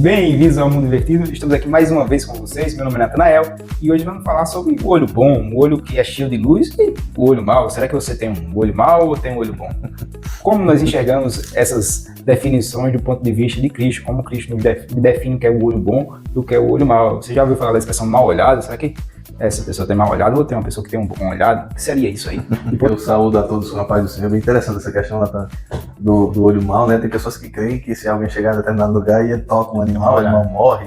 Bem-vindos ao Mundo Invertido, estamos aqui mais uma vez com vocês, meu nome é Natanael e hoje vamos falar sobre o olho bom, um olho que é cheio de luz e o olho mau. Será que você tem um olho mau ou tem um olho bom? Como nós enxergamos essas definições do ponto de vista de Cristo, como Cristo nos define o que é o olho bom do que é o olho mau? Você já ouviu falar da expressão mal olhado? Será que essa pessoa tem mal olhado ou tem uma pessoa que tem um bom olhado? O que seria isso aí? Eu saúdo a todos com a paz do Senhor. É bem interessante essa questão do olho mau, né? Tem pessoas que creem que se alguém chegar a determinado lugar e toca um animal, o animal morre.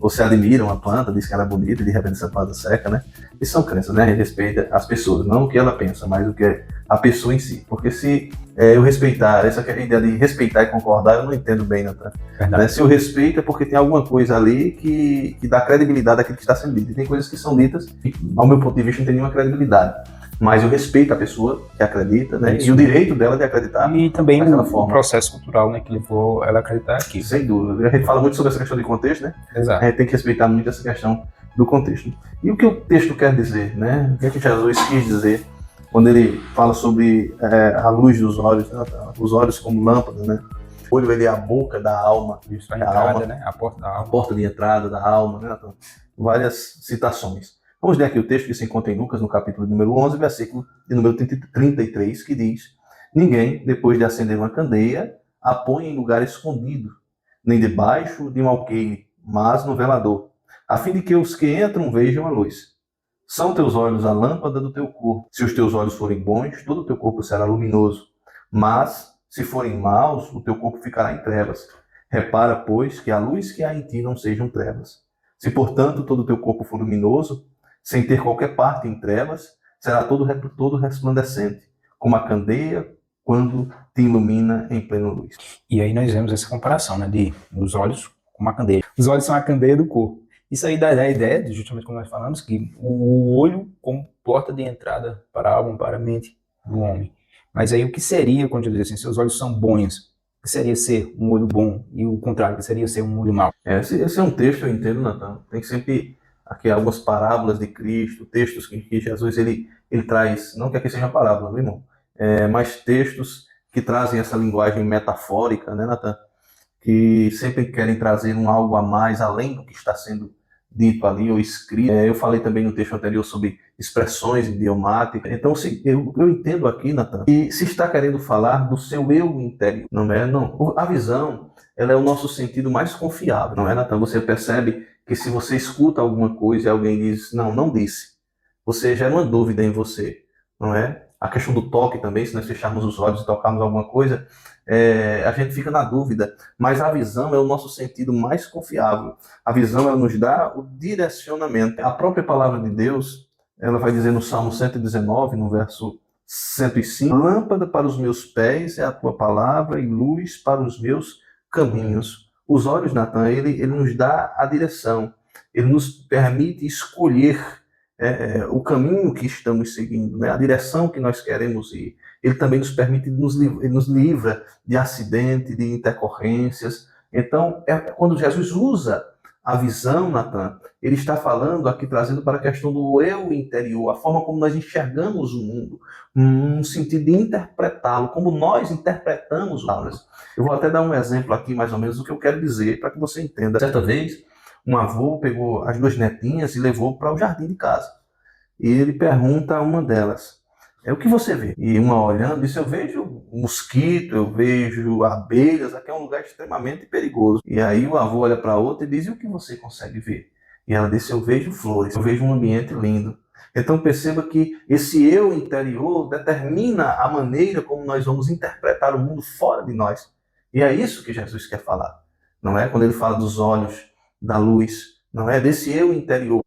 Ou se admira uma planta, diz que ela é bonita e de repente essa planta seca, né? Isso são crenças, né? A gente respeita as pessoas, não o que ela pensa, mas o que é a pessoa em si. Porque se eu respeitar, essa ideia de respeitar e concordar, eu não entendo bem, Natan. Né? Se eu respeito é porque tem alguma coisa ali que dá credibilidade àquilo que está sendo dito. E tem coisas que são ditas que, ao meu ponto de vista, não tem nenhuma credibilidade. Mas eu respeito a pessoa que acredita, né? E o direito dela de acreditar. E também o processo cultural, né, que levou ela a acreditar aqui. Sem dúvida. A gente fala muito sobre essa questão de contexto, né? Exato. A gente tem que respeitar muito essa questão do contexto. E o que o texto quer dizer, né? O que é que Jesus quis dizer quando ele fala sobre a luz dos olhos, né? Os olhos como lâmpadas, né? O olho, ele é a boca da alma. Isso, a entrada, né? A porta da alma. A porta de entrada da alma, né? Várias citações. Vamos ler aqui o texto que se encontra em Lucas, no capítulo número 11, versículo de número 33, que diz: Ninguém, depois de acender uma candeia, a põe em lugar escondido, nem debaixo de um alqueire, mas no velador, a fim de que os que entram vejam a luz. São teus olhos a lâmpada do teu corpo. Se os teus olhos forem bons, todo o teu corpo será luminoso. Mas, se forem maus, o teu corpo ficará em trevas. Repara, pois, que a luz que há em ti não sejam trevas. Se, portanto, todo o teu corpo for luminoso, sem ter qualquer parte em trevas, será todo resplandecente, como a candeia quando te ilumina em plena luz. E aí nós vemos essa comparação, né, dos olhos com uma candeia. Os olhos são a candeia do corpo. Isso aí dá a ideia, justamente como nós falamos, que o olho como porta de entrada para a alma, para a mente do homem. Mas aí o que seria, quando eu digo assim, seus olhos são bons? O que seria ser um olho bom? E o contrário, o que seria ser um olho mau? Esse é um texto, eu entendo, Natan. Tem sempre aqui algumas parábolas de Cristo, textos que Jesus ele traz, não que aqui seja parábola, meu irmão, mas textos que trazem essa linguagem metafórica, né, Natan? Que sempre querem trazer algo a mais, além do que está sendo dito ali ou escrito. Eu falei também no texto anterior sobre expressões idiomáticas. Então, eu entendo aqui, Natan, que se está querendo falar do seu eu interior, não é? Não. A visão, ela é o nosso sentido mais confiável, não é, Natan? Você percebe que se você escuta alguma coisa e alguém diz, não disse, você gera uma dúvida em você, não é? A questão do toque também, se nós fecharmos os olhos e tocarmos alguma coisa, a gente fica na dúvida, mas a visão é o nosso sentido mais confiável. A visão, ela nos dá o direcionamento. A própria palavra de Deus, ela vai dizer no Salmo 119, no verso 105, lâmpada para os meus pés é a tua palavra e luz para os meus caminhos. Os olhos, Natan, ele nos dá a direção, ele nos permite escolher o caminho que estamos seguindo, né? A direção que nós queremos ir. Ele também nos permite, ele nos livra de acidente, de intercorrências. Então, quando Jesus usa a visão, Natan, ele está falando aqui, trazendo para a questão do eu interior, a forma como nós enxergamos o mundo, no sentido de interpretá-lo, como nós interpretamos palavras. Eu vou até dar um exemplo aqui, mais ou menos, do que eu quero dizer, para que você entenda. Certa vez, um avô pegou as duas netinhas e levou para o jardim de casa. E ele pergunta a uma delas, o que você vê? E uma olhando, disse, eu vejo mosquito, eu vejo abelhas, aqui é um lugar extremamente perigoso. E aí o avô olha para a outra e diz, e o que você consegue ver? E ela disse, eu vejo flores, eu vejo um ambiente lindo. Então perceba que esse eu interior determina a maneira como nós vamos interpretar o mundo fora de nós. E é isso que Jesus quer falar, não é? Quando ele fala dos olhos, da luz, não é? Desse eu interior,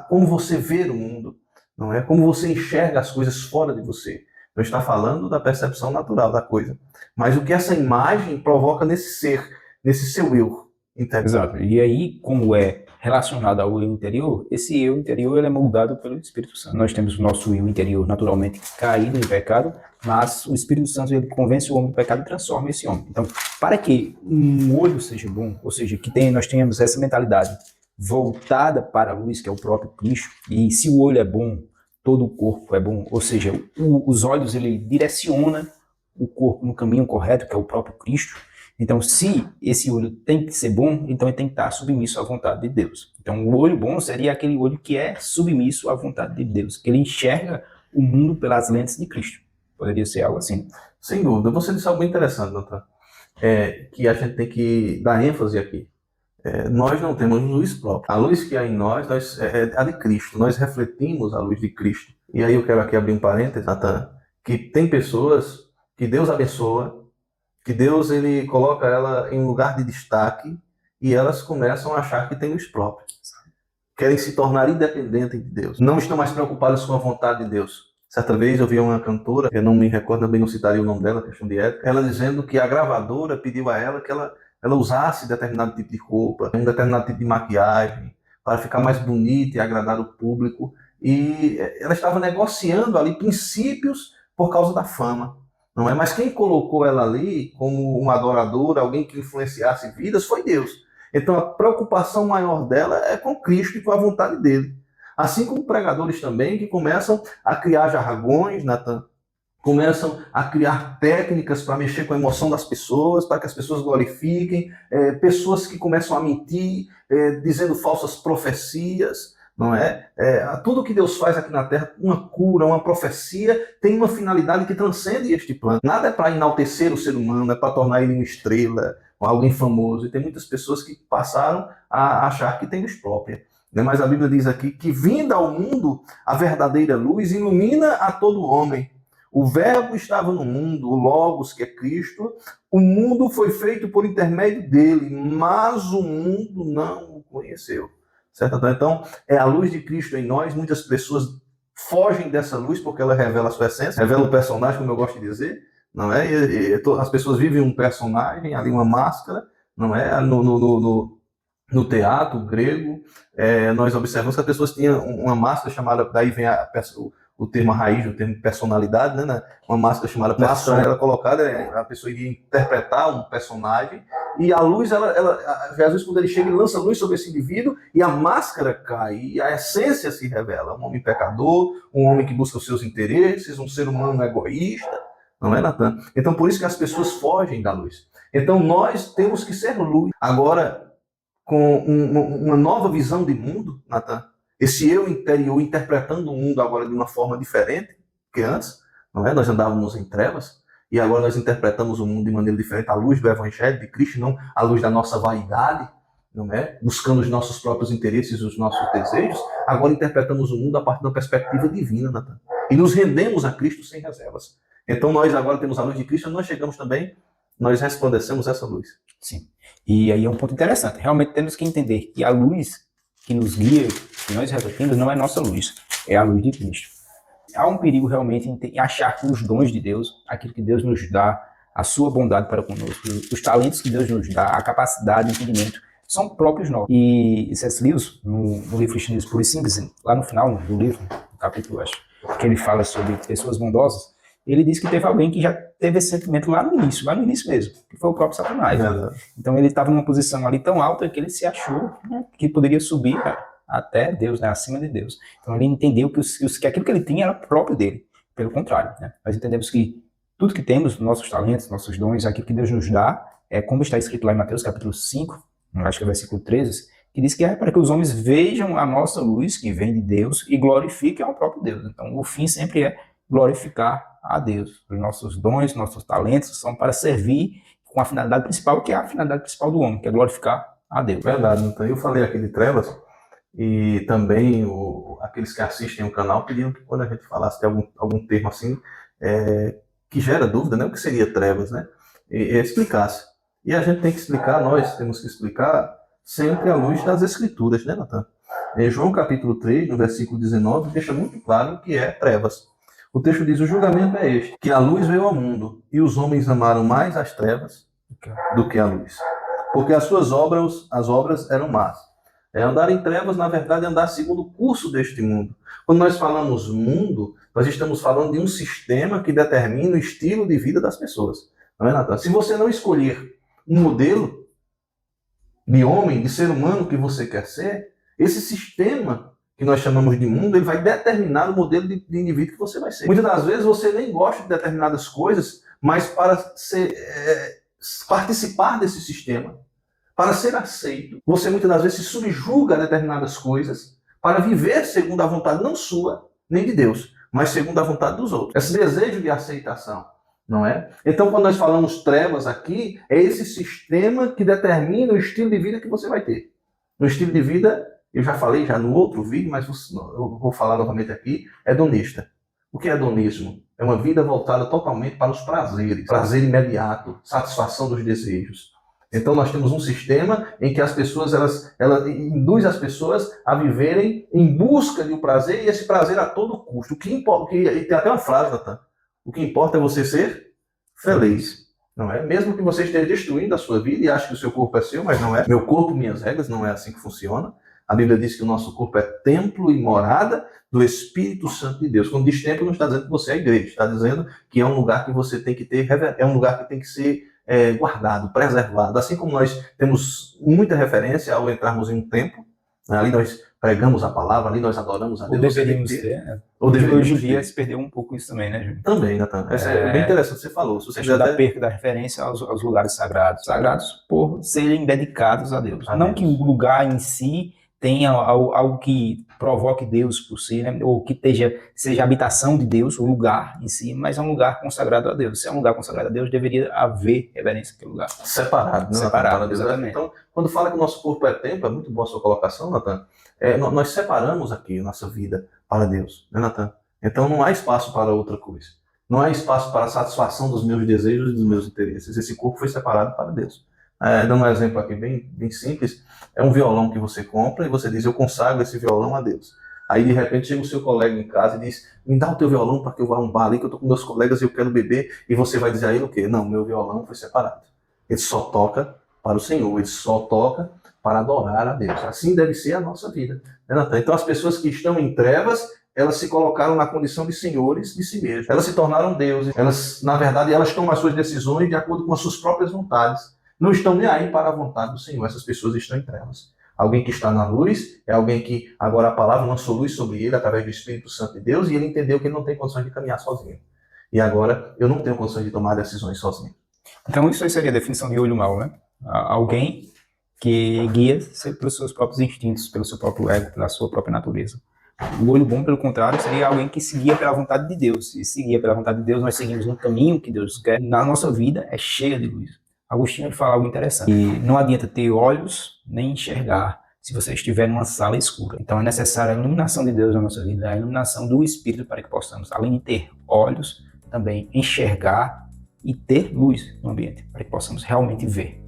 como você vê o mundo, não é? Como você enxerga as coisas fora de você. Não está falando da percepção natural da coisa, mas o que essa imagem provoca nesse ser, nesse seu eu interior. Exato. E aí, como é relacionado ao eu interior, esse eu interior ele é moldado pelo Espírito Santo. Nós temos o nosso eu interior naturalmente caído em pecado, mas o Espírito Santo ele convence o homem do pecado e transforma esse homem. Então, para que um olho seja bom, ou seja, nós tenhamos essa mentalidade voltada para a luz, que é o próprio Cristo, e se o olho é bom, todo o corpo é bom, ou seja, os olhos ele direciona o corpo no caminho correto, que é o próprio Cristo. Então, se esse olho tem que ser bom, então ele tem que estar submisso à vontade de Deus. Então, o olho bom seria aquele olho que é submisso à vontade de Deus, que ele enxerga o mundo pelas lentes de Cristo. Poderia ser algo assim. Sem dúvida. Você disse algo interessante, Natan, que a gente tem que dar ênfase aqui. Nós não temos luz própria. A luz que há em nós é a de Cristo. Nós refletimos a luz de Cristo. E aí eu quero aqui abrir um parênteses, Natan, que tem pessoas que Deus abençoa, que Deus ele coloca ela em lugar de destaque e elas começam a achar que tem luz própria. Querem se tornar independentes de Deus. Não estão mais preocupadas com a vontade de Deus. Certa vez eu vi uma cantora, eu não me recordo, também não citaria o nome dela, questão de ética, ela dizendo que a gravadora pediu a ela que ela usasse determinado tipo de roupa, um determinado tipo de maquiagem, para ficar mais bonita e agradar o público. E ela estava negociando ali princípios por causa da fama. Não é? Mas quem colocou ela ali como uma adoradora, alguém que influenciasse vidas, foi Deus. Então a preocupação maior dela é com Cristo e com a vontade dele. Assim como pregadores também que começam a criar jargões, Natan, começam a criar técnicas para mexer com a emoção das pessoas, para que as pessoas glorifiquem, pessoas que começam a mentir, dizendo falsas profecias, não é? Tudo que Deus faz aqui na Terra, uma cura, uma profecia, tem uma finalidade que transcende este plano. Nada é para enaltecer o ser humano, é para tornar ele uma estrela, alguém famoso. E tem muitas pessoas que passaram a achar que tem luz própria. Mas a Bíblia diz aqui que, vinda ao mundo, a verdadeira luz ilumina a todo homem. O Verbo estava no mundo, o Logos, que é Cristo. O mundo foi feito por intermédio dele, mas o mundo não o conheceu. Certo? Então, é a luz de Cristo em nós. Muitas pessoas fogem dessa luz porque ela revela a sua essência, revela o personagem, como eu gosto de dizer. Não é? As pessoas vivem um personagem, ali uma máscara, não é? No teatro grego, nós observamos que as pessoas tinham uma máscara chamada, daí vem o termo raiz, o termo personalidade, né? Uma máscara chamada persona, era colocada, a pessoa iria interpretar um personagem, e a luz, Jesus, quando ele chega, ele lança luz sobre esse indivíduo, e a máscara cai, e a essência se revela. Um homem pecador, um homem que busca os seus interesses, um ser humano egoísta, não é, Natan? Então, por isso que as pessoas fogem da luz. Então, nós temos que ser luz. Agora, com uma nova visão de mundo, Natan, esse eu interior interpretando o mundo agora de uma forma diferente que antes, não é? Nós andávamos em trevas e agora nós interpretamos o mundo de maneira diferente, à luz do Evangelho de Cristo, não à luz da nossa vaidade, não é? Buscando os nossos próprios interesses, os nossos desejos. Agora interpretamos o mundo a partir da perspectiva divina, Natan, e nos rendemos a Cristo sem reservas. Então nós agora temos a luz de Cristo, nós chegamos também, nós resplandecemos essa luz. Sim. E aí é um ponto interessante. Realmente temos que entender que a luz que nos guia, que nós refletimos, não é nossa luz, é a luz de Cristo. Há um perigo realmente em achar que os dons de Deus, aquilo que Deus nos dá, a sua bondade para conosco, os talentos que Deus nos dá, a capacidade de entendimento, são próprios nossos. E C.S. Lewis, no livro Cristianismo Puro e Simples, lá no final do livro, no capítulo, acho, que ele fala sobre pessoas bondosas, ele diz que teve alguém que já teve esse sentimento lá no início mesmo, que foi o próprio Satanás. Então ele estava numa posição ali tão alta que ele se achou, né, que poderia subir até Deus, né, acima de Deus. Então ele entendeu que aquilo que ele tinha era próprio dele. Pelo contrário, né? Nós entendemos que tudo que temos, nossos talentos, nossos dons, aquilo que Deus nos dá, é como está escrito lá em Mateus capítulo 5, acho que é versículo 13, que diz que é para que os homens vejam a nossa luz que vem de Deus e glorifiquem ao próprio Deus. Então o fim sempre é glorificar a Deus. Os nossos dons, nossos talentos são para servir com a finalidade principal, que é a finalidade principal do homem, que é glorificar a Deus. Verdade, então eu falei aqui de trevas, e também aqueles que assistem o canal pediram que quando a gente falasse de algum termo assim, que gera dúvida, né? O que seria trevas, né? E explicasse. E a gente tem que explicar, nós temos que explicar sempre à luz das Escrituras, né, Natan? Em João capítulo 3, no versículo 19, deixa muito claro o que é trevas. O texto diz: o julgamento é este, que a luz veio ao mundo, e os homens amaram mais as trevas do que a luz, porque as suas obras eram más. Andar em trevas, na verdade, é andar segundo o curso deste mundo. Quando nós falamos mundo, nós estamos falando de um sistema que determina o estilo de vida das pessoas. Não é, Natan? Se você não escolher um modelo de homem, de ser humano que você quer ser, esse sistema que nós chamamos de mundo, ele vai determinar o modelo de indivíduo que você vai ser. Muitas das vezes você nem gosta de determinadas coisas, mas para participar desse sistema, para ser aceito, você muitas das vezes se subjuga a determinadas coisas para viver segundo a vontade não sua, nem de Deus, mas segundo a vontade dos outros. Esse desejo de aceitação, não é? Então, quando nós falamos trevas aqui, é esse sistema que determina o estilo de vida que você vai ter. No estilo de vida, eu já falei já no outro vídeo, mas eu vou falar novamente aqui, é hedonista. O que é hedonismo? É uma vida voltada totalmente para os prazeres, prazer imediato, satisfação dos desejos. Então nós temos um sistema em que as pessoas, ela induz as pessoas a viverem em busca de um prazer, e esse prazer a todo custo. O que importa, e tem até uma frase, Natan, o que importa é você ser feliz. Não é? Mesmo que você esteja destruindo a sua vida e ache que o seu corpo é seu, mas não é. Meu corpo, minhas regras, não é assim que funciona. A Bíblia diz que o nosso corpo é templo e morada do Espírito Santo de Deus. Quando diz templo, não está dizendo que você é igreja, está dizendo que é um lugar que você tem que ter, é um lugar que tem que ser guardado, preservado. Assim como nós temos muita referência ao entrarmos em um templo, né? Ali nós pregamos a palavra, ali nós adoramos a Deus. Ou deveríamos ter, né? Hoje em dia se perdeu um pouco isso também, né, Júlio? Também, Natan. É bem interessante o que você falou. Se você da perca da referência aos lugares sagrados. Sagrados por serem dedicados a Deus. Não que o lugar em si tenha algo que provoque Deus por si, né? Ou que seja a habitação de Deus, o lugar em si, mas é um lugar consagrado a Deus. Se é um lugar consagrado a Deus, deveria haver reverência àquele lugar. Separado, né? Separado, exatamente. Então, quando fala que o nosso corpo é templo, é muito boa a sua colocação, Natan. Nós separamos aqui a nossa vida para Deus, né, Natan? Então não há espaço para outra coisa. Não há espaço para a satisfação dos meus desejos e dos meus interesses. Esse corpo foi separado para Deus. Dando um exemplo aqui bem simples, é um violão que você compra e você diz, eu consagro esse violão a Deus. Aí de repente chega o seu colega em casa e diz, me dá o teu violão para que eu vá a um bar ali, que eu estou com meus colegas e eu quero beber, e você vai dizer a ele o quê? Não, meu violão foi separado. Ele só toca para o Senhor, ele só toca para adorar a Deus. Assim deve ser a nossa vida, né, Natan? Então as pessoas que estão em trevas, elas se colocaram na condição de senhores de si mesmas. Elas se tornaram deuses. Elas, na verdade, elas tomam as suas decisões de acordo com as suas próprias vontades. Não estão nem aí para a vontade do Senhor. Essas pessoas estão em trevas. Alguém que está na luz é alguém que agora a palavra lançou luz sobre ele através do Espírito Santo de Deus e ele entendeu que ele não tem condições de caminhar sozinho. E agora eu não tenho condições de tomar decisões sozinho. Então isso aí seria a definição de olho mau, né? Alguém que guia-se pelos seus próprios instintos, pelo seu próprio ego, pela sua própria natureza. O olho bom, pelo contrário, seria alguém que se guia pela vontade de Deus. E se guia pela vontade de Deus, nós seguimos um caminho que Deus quer. Na nossa vida é cheia de luz. Agostinho ele fala algo interessante. E não adianta ter olhos nem enxergar se você estiver numa sala escura. Então é necessária a iluminação de Deus na nossa vida, a iluminação do Espírito para que possamos, além de ter olhos, também enxergar e ter luz no ambiente, para que possamos realmente ver.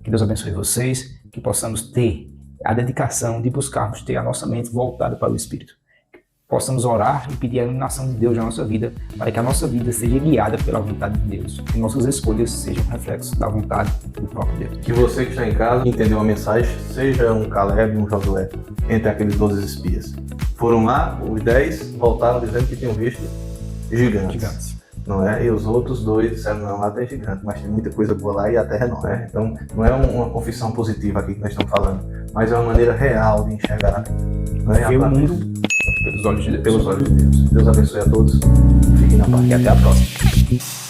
Que Deus abençoe vocês, que possamos ter a dedicação de buscarmos ter a nossa mente voltada para o Espírito. Que possamos orar e pedir a iluminação de Deus na nossa vida, para que a nossa vida seja guiada pela vontade de Deus. Que nossas escolhas sejam reflexos da vontade do próprio Deus. Que você que está em casa entendeu a mensagem, seja um Caleb e um Josué, entre aqueles 12 espias. Foram lá, os 10 voltaram dizendo que tinham visto gigantes. Não é? E os outros 2 disseram, não, lá tem gigante, mas tem muita coisa boa lá e a terra não é. Então, não é uma confissão positiva aqui que nós estamos falando, mas é uma maneira real de enxergar a vida. Não é? Ver o mundo pelos olhos de Deus. Pelos olhos de Deus. Deus abençoe a todos. Fiquem na paz. E até a próxima.